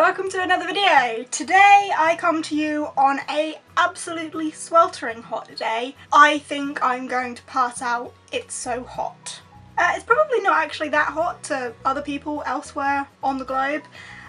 welcome to another video. Today I come to you on a absolutely sweltering hot day. I think I'm going to pass out. It's so hot. It's probably not actually that hot to other people elsewhere on the globe,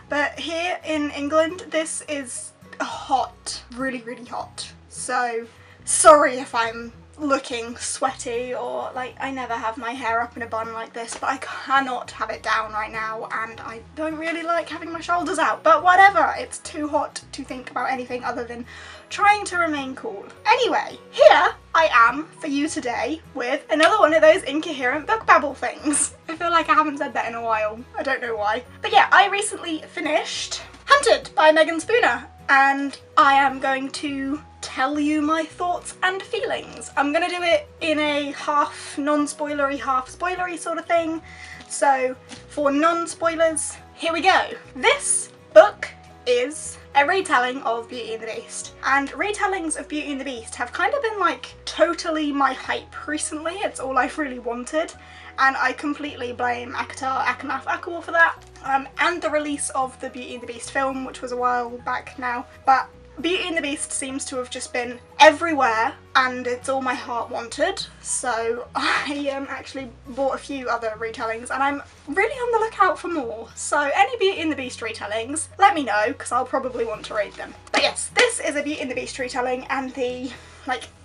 but here in England this is hot, really hot. So sorry if I'm looking sweaty or like I never have my hair up in a bun like this, but I cannot have it down right now and I don't really like having my shoulders out, but whatever, it's too hot to think about anything other than trying to remain cool. Anyway, here I am for you today with another one of those incoherent book babble things. I feel like I haven't said that in a while, I don't know why. But yeah, I recently finished Hunted by Megan Spooner and I am going to tell you my thoughts and feelings. I'm gonna do it in a half non-spoilery, half spoilery sort of thing. So for non-spoilers, here we go. This book is a retelling of Beauty and the Beast, and retellings of Beauty and the Beast have kind of been like totally my hype recently. It's all I've really wanted, and I completely blame Akamath Akawar for that, and the release of the Beauty and the Beast film, which was a while back now, but Beauty and the Beast seems to have just been everywhere and it's all my heart wanted, so I actually bought a few other retellings and I'm really on the lookout for more. So any Beauty and the Beast retellings, let me know because I'll probably want to read them. But yes, this is a Beauty and the Beast retelling, and the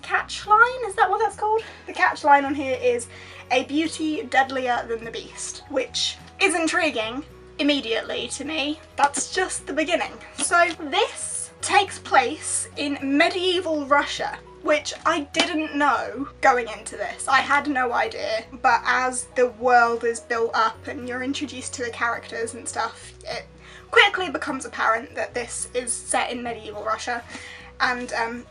catch line, is that what that's called? The catch line on here is "a beauty deadlier than the beast," which is intriguing immediately to me. That's just the beginning. So this takes place in medieval Russia, which I didn't know going into this. I had no idea, but as the world is built up and you're introduced to the characters and stuff, it quickly becomes apparent that this is set in medieval Russia. And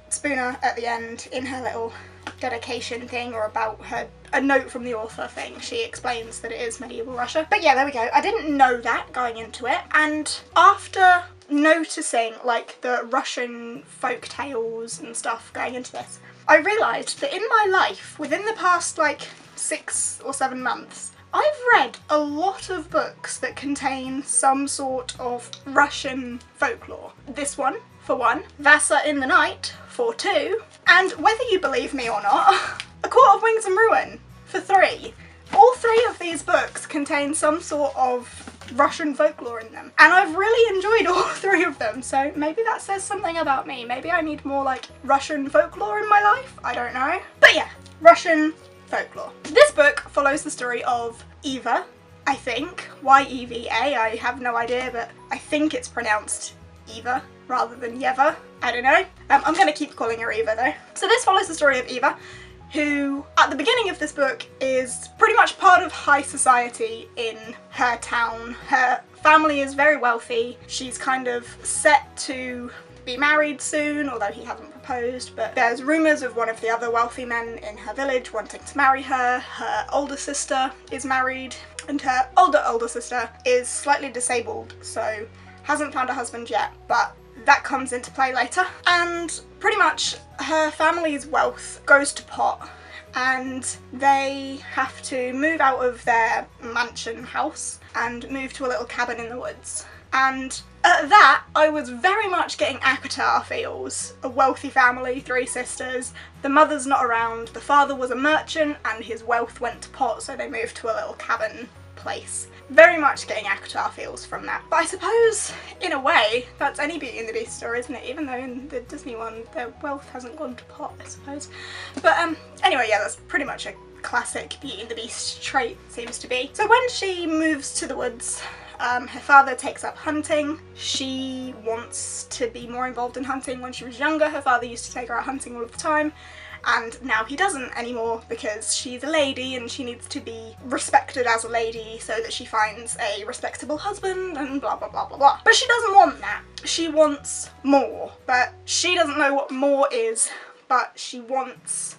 Spooner at the end, in her little dedication thing, or about her, a note from the author thing, she explains that it is medieval Russia. But yeah, there we go. I didn't know that going into it, and after noticing like the Russian folk tales and stuff going into this, I realised that in my life, within the past like 6 or 7 months, I've read a lot of books that contain some sort of Russian folklore. This one, for one, Vasa in the Night, for 2, and whether you believe me or not, A Court of Wings and Ruin, for 3. All 3 of these books contain some sort of Russian folklore in them, and I've really enjoyed all 3 of them, so maybe that says something about me. Maybe I need more like Russian folklore in my life, I don't know. But yeah, Russian folklore. This book follows the story of Eva, I think. Y-E-V-A, I have no idea, but I think it's pronounced Eva rather than Yeva. I don't know. I'm gonna keep calling her Eva though. So this follows the story of Eva, who at the beginning of this book is pretty much part of high society in her town. Her family is very wealthy. She's kind of set to be married soon, although he hasn't proposed, but there's rumours of one of the other wealthy men in her village wanting to marry her. Her older sister is married, and her older sister is slightly disabled, so hasn't found a husband yet, but that comes into play later. And pretty much her family's wealth goes to pot and they have to move out of their mansion house and move to a little cabin in the woods. And at that, I was very much getting ACOTAR feels. A wealthy family, 3 sisters, the mother's not around, the father was a merchant and his wealth went to pot, so they moved to a little cabin place. Very much getting ACOTAR feels from that. But I suppose, in a way, that's any Beauty and the Beast story, isn't it? Even though in the Disney one, their wealth hasn't gone to pot, I suppose. But anyway, yeah, that's pretty much a classic Beauty and the Beast trait, seems to be. So when she moves to the woods, her father takes up hunting. She wants to be more involved in hunting. When she was younger, her father used to take her out hunting all of the time, and now he doesn't anymore because she's a lady and she needs to be respected as a lady so that she finds a respectable husband and blah blah blah blah blah. But she doesn't want that. She wants more, but she doesn't know what more is, but she wants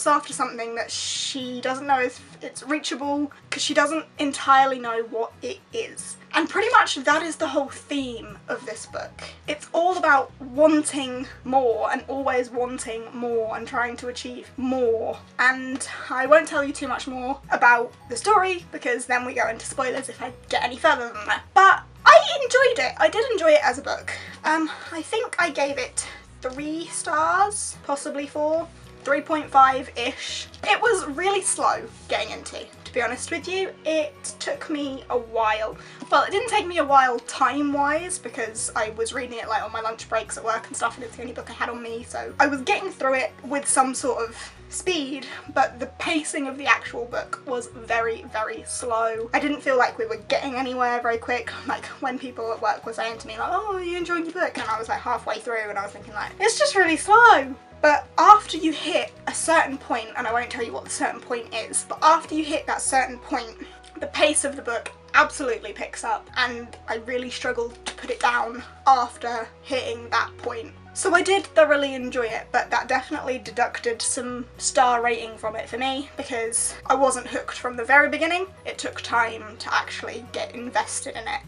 after something that she doesn't know if it's reachable because she doesn't entirely know what it is. And pretty much that is the whole theme of this book. It's all about wanting more and always wanting more and trying to achieve more. And I won't tell you too much more about the story because then we go into spoilers if I get any further than that. But I enjoyed it. I did enjoy it as a book. I think I gave it 3 stars, possibly 4, 3.5-ish. It was really slow getting into, to be honest with you. It took me a while. Well, it didn't take me a while time-wise because I was reading it like on my lunch breaks at work and stuff, and it's the only book I had on me, so I was getting through it with some sort of speed, but the pacing of the actual book was very, very slow. I didn't feel like we were getting anywhere very quick. Like when people at work were saying to me like, oh, are you enjoying your book? And I was like halfway through and I was thinking like, it's just really slow. But after you hit a certain point, and I won't tell you what the certain point is, but after you hit that certain point, the pace of the book absolutely picks up, and I really struggled to put it down after hitting that point. So I did thoroughly enjoy it, but that definitely deducted some star rating from it for me because I wasn't hooked from the very beginning. It took time to actually get invested in it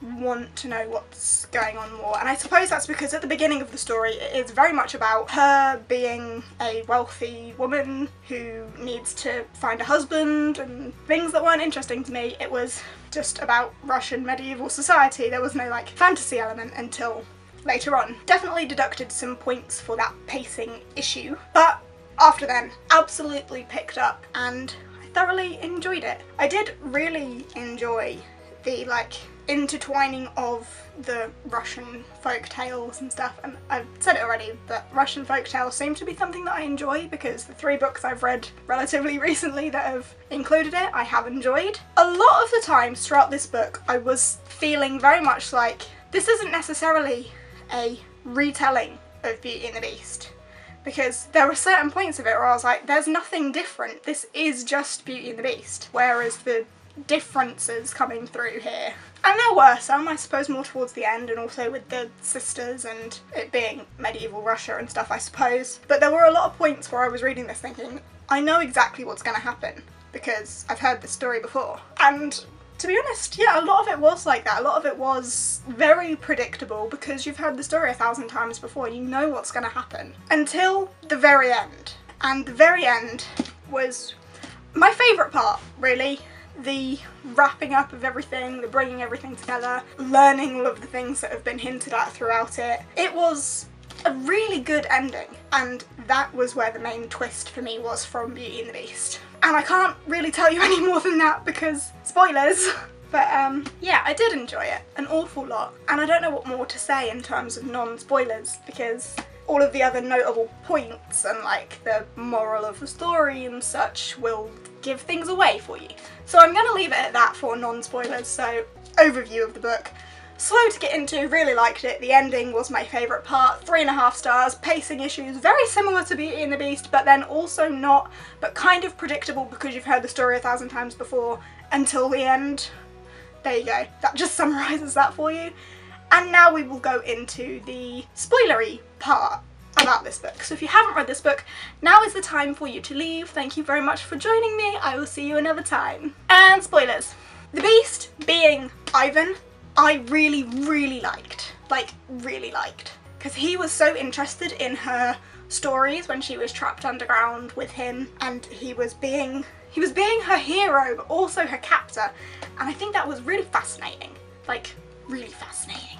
and want to know what's going on more. And I suppose that's because at the beginning of the story it is very much about her being a wealthy woman who needs to find a husband and things that weren't interesting to me. It was just about Russian medieval society. There was no like fantasy element until later on. Definitely deducted some points for that pacing issue, but after then absolutely picked up and I thoroughly enjoyed it. I did really enjoy the like intertwining of the Russian folk tales and stuff, and I've said it already, but Russian folk tales seem to be something that I enjoy because the 3 books I've read relatively recently that have included it I have enjoyed. A lot of the times throughout this book I was feeling very much like this isn't necessarily a retelling of Beauty and the Beast, because there were certain points of it where I was like, there's nothing different, this is just Beauty and the Beast, whereas the differences coming through here, and there were some, I suppose, more towards the end, and also with the sisters and it being medieval Russia and stuff, I suppose, but there were a lot of points where I was reading this thinking, I know exactly what's going to happen because I've heard this story before. And to be honest, yeah, a lot of it was like that. A lot of it was very predictable because you've heard the story 1,000 times before. You know what's going to happen until the very end. And the very end was my favourite part, really. The wrapping up of everything, the bringing everything together, learning all of the things that have been hinted at throughout it. It was a really good ending, and that was where the main twist for me was from Beauty and the Beast. And I can't really tell you any more than that because spoilers. But yeah, I did enjoy it an awful lot, and I don't know what more to say in terms of non-spoilers because all of the other notable points and like the moral of the story and such will give things away for you. So I'm gonna leave it at that for non-spoilers. So overview of the book. Slow to get into, really liked it. The ending was my favourite part, 3.5 stars. Pacing issues, very similar to Beauty and the Beast, but then also not, but kind of predictable because you've heard the story 1,000 times before until the end. There you go, that just summarises that for you. And now we will go into the spoilery part about this book. So if you haven't read this book, now is the time for you to leave. Thank you very much for joining me. I will see you another time. And spoilers. The Beast being Ivan, I really, really liked. Like, really liked. Because he was so interested in her stories when she was trapped underground with him, and he was being her hero, but also her captor. And I think that was really fascinating. Like, really fascinating.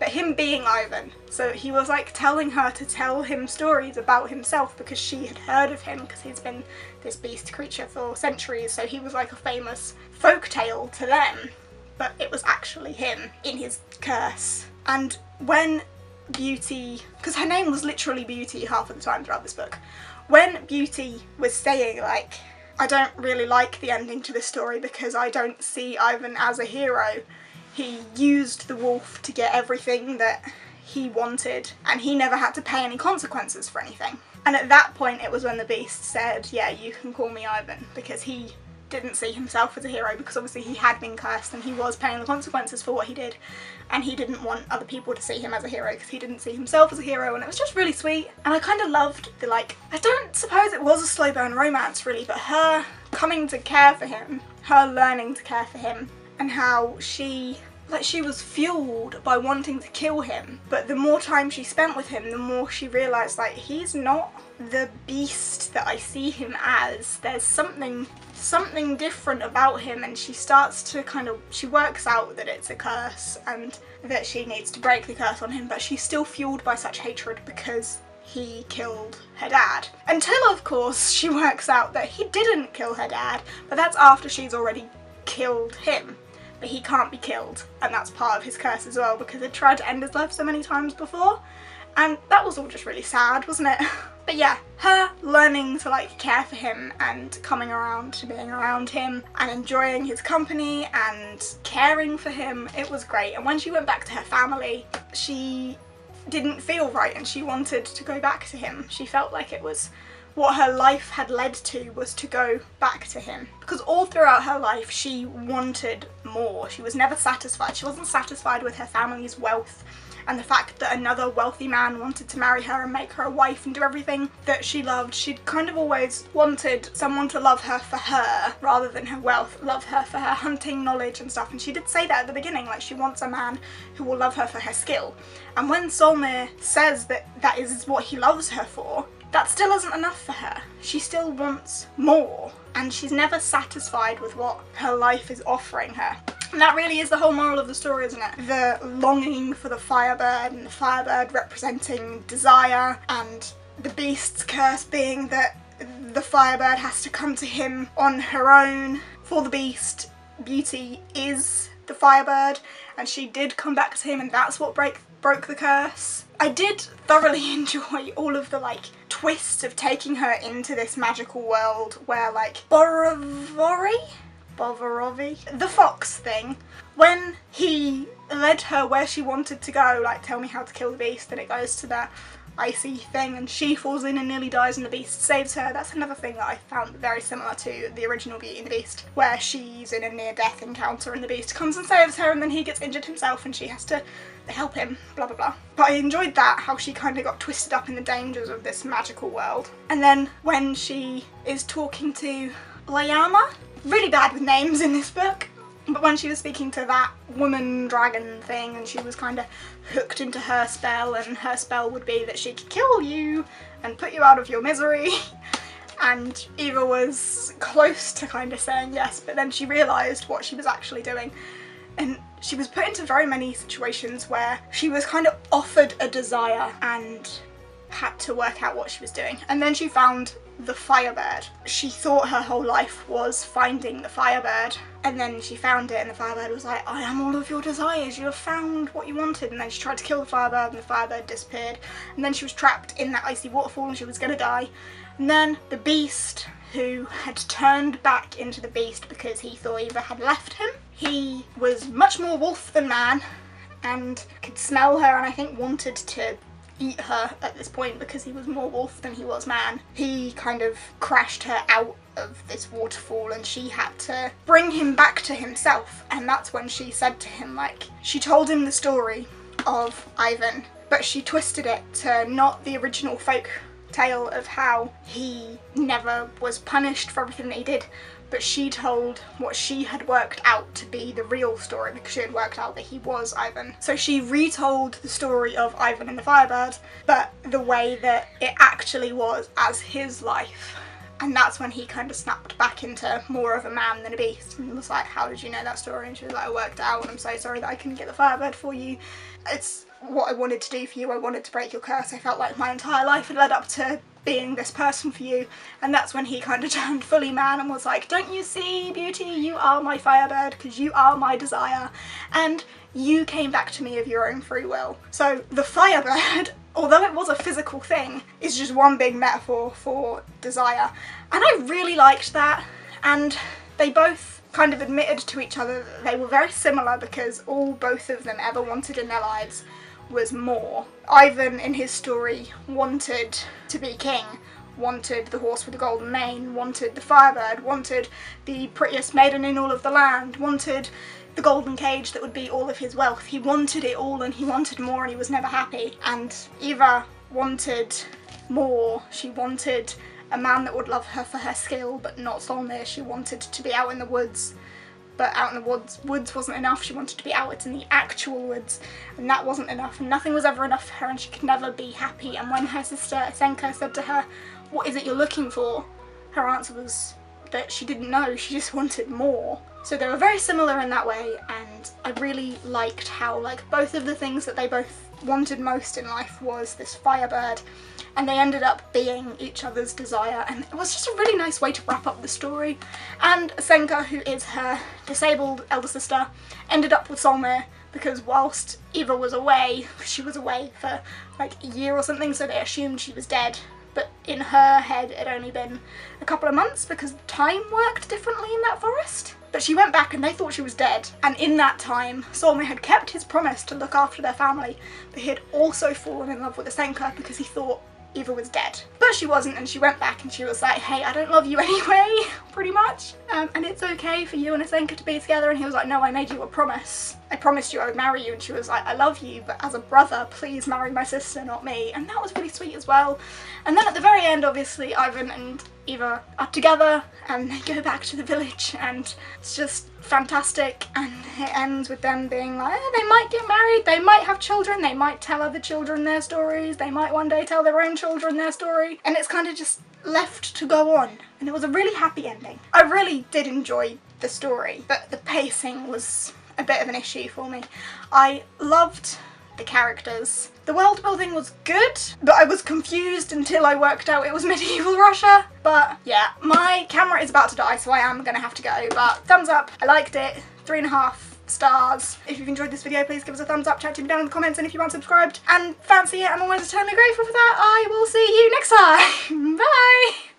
But him being Ivan, so he was like telling her to tell him stories about himself because she had heard of him because he's been this beast creature for centuries, so he was like a famous folk tale to them. But it was actually him in his curse. And when Beauty, because her name was literally Beauty half of the time throughout this book, when Beauty was saying like, I don't really like the ending to this story because I don't see Ivan as a hero, he used the wolf to get everything that he wanted and he never had to pay any consequences for anything. And at that point it was when the Beast said, yeah, you can call me Ivan, because he didn't see himself as a hero because obviously he had been cursed and he was paying the consequences for what he did, and he didn't want other people to see him as a hero because he didn't see himself as a hero. And it was just really sweet, and I kind of loved the, like, I don't suppose it was a slow burn romance really, but her coming to care for him, her learning to care for him, and how she like she was fueled by wanting to kill him, but the more time she spent with him, the more she realised like he's not the beast that I see him as. There's something different about him, and she starts to she works out that it's a curse and that she needs to break the curse on him, but she's still fueled by such hatred because he killed her dad. Until of course she works out that he didn't kill her dad, but that's after she's already killed him. But he can't be killed, and that's part of his curse as well, because he'd tried to end his life so many times before, and that was all just really sad, wasn't it? But yeah, her learning to like care for him and coming around to being around him and enjoying his company and caring for him, it was great. And when she went back to her family, she didn't feel right and she wanted to go back to him. She felt like it was what her life had led to, was to go back to him. Because all throughout her life she wanted more. She was never satisfied. She wasn't satisfied with her family's wealth and the fact that another wealthy man wanted to marry her and make her a wife and do everything that she loved. She'd kind of always wanted someone to love her for her rather than her wealth, love her for her hunting knowledge and stuff. And she did say that at the beginning, like she wants a man who will love her for her skill. And when Solnir says that that is what he loves her for, that still isn't enough for her. She still wants more, and she's never satisfied with what her life is offering her. And that really is the whole moral of the story, isn't it? The longing for the Firebird, and the Firebird representing desire, and the beast's curse being that the Firebird has to come to him on her own. For the beast, Beauty is the Firebird, and she did come back to him, and that's what broke the curse. I did thoroughly enjoy all of the like twists of taking her into this magical world where like Borovory, the fox thing, when he led her where she wanted to go, like tell me how to kill the beast, and it goes to that icy thing and she falls in and nearly dies and the beast saves her. That's another thing that I found very similar to the original Beauty and the Beast, where she's in a near-death encounter and the beast comes and saves her and then he gets injured himself and she has to help him, blah blah blah. But I enjoyed that, how she kind of got twisted up in the dangers of this magical world. And then when she is talking to Layama, really bad with names in this book, but when she was speaking to that woman dragon thing and she was kind of hooked into her spell, and her spell would be that she could kill you and put you out of your misery, and Eva was close to kind of saying yes, but then she realised what she was actually doing, and she was put into very many situations where she was kind of offered a desire and had to work out what she was doing. And then she found the Firebird. She thought her whole life was finding the Firebird, and then she found it and the Firebird was like, I am all of your desires, you have found what you wanted. And then she tried to kill the Firebird and the Firebird disappeared, and then she was trapped in that icy waterfall and she was gonna die. And then the beast, who had turned back into the beast because he thought Eva had left him, he was much more wolf than man and could smell her, and I think wanted to eat her at this point because he was more wolf than he was man. He kind of crashed her out of this waterfall and she had to bring him back to himself, and that's when she said to him, like, she told him the story of Ivan, but she twisted it to not the original folk tale of how he never was punished for everything that he did, but she told what she had worked out to be the real story because she had worked out that he was Ivan. So she retold the story of Ivan and the Firebird, but the way that it actually was as his life. And that's when he kind of snapped back into more of a man than a beast and was like, how did you know that story? And she was like, I worked it out and I'm so sorry that I couldn't get the Firebird for you. It's what I wanted to do for you. I wanted to break your curse. I felt like my entire life had led up to being this person for you. And that's when he kind of turned fully man and was like, don't you see, Beauty, you are my Firebird because you are my desire and you came back to me of your own free will. So the Firebird, although it was a physical thing, is just one big metaphor for desire. And I really liked that, and they both kind of admitted to each other that they were very similar because all both of them ever wanted in their lives was more. Ivan in his story wanted to be king, wanted the horse with the golden mane, wanted the Firebird, wanted the prettiest maiden in all of the land, wanted the golden cage that would be all of his wealth. He wanted it all and he wanted more and he was never happy. And Eva wanted more. She wanted a man that would love her for her skill, but not Solnir. She wanted to be out in the woods, but out in the woods wasn't enough. She wanted to be out in the actual woods, and that wasn't enough, and nothing was ever enough for her, and she could never be happy. And when her sister Asenka said to her, "What is it you're looking for?" her answer was that she didn't know, she just wanted more. So they were very similar in that way, and I really liked how, like, both of the things that they both wanted most in life was this firebird, and they ended up being each other's desire, and it was just a really nice way to wrap up the story. And Asenka, who is her disabled elder sister, ended up with Solmir because whilst Eva was away, she was away for like a year or something, so they assumed she was dead. But in her head it had only been a couple of months because time worked differently in that forest. But she went back and they thought she was dead. And in that time, Solmir had kept his promise to look after their family, but he had also fallen in love with Asenka because he thought Eva was dead. But she wasn't, and she went back and she was like, "Hey, I don't love you anyway," pretty much. And it's okay for you and Asenka to be together. And he was like, "No, I made you a promise. I promised you I would marry you." And she was like, "I love you, but as a brother, please marry my sister, not me." And that was really sweet as well. And then at the very end, obviously, Ivan and Eva are together and they go back to the village, and it's just fantastic. And it ends with them being like, they might get married, they might have children, they might tell other children their stories, they might one day tell their own children their story, and it's kind of just left to go on. And it was a really happy ending. I really did enjoy the story, but the pacing was a bit of an issue for me. I loved the characters. The world building was good, but I was confused until I worked out it was medieval Russia. But yeah, my camera is about to die, so I am gonna have to go. But thumbs up, I liked it, 3.5 stars. If you've enjoyed this video, please give us a thumbs up, chat to me down in the comments, and if you aren't subscribed and fancy it, I'm always eternally grateful for that. I will see you next time. Bye!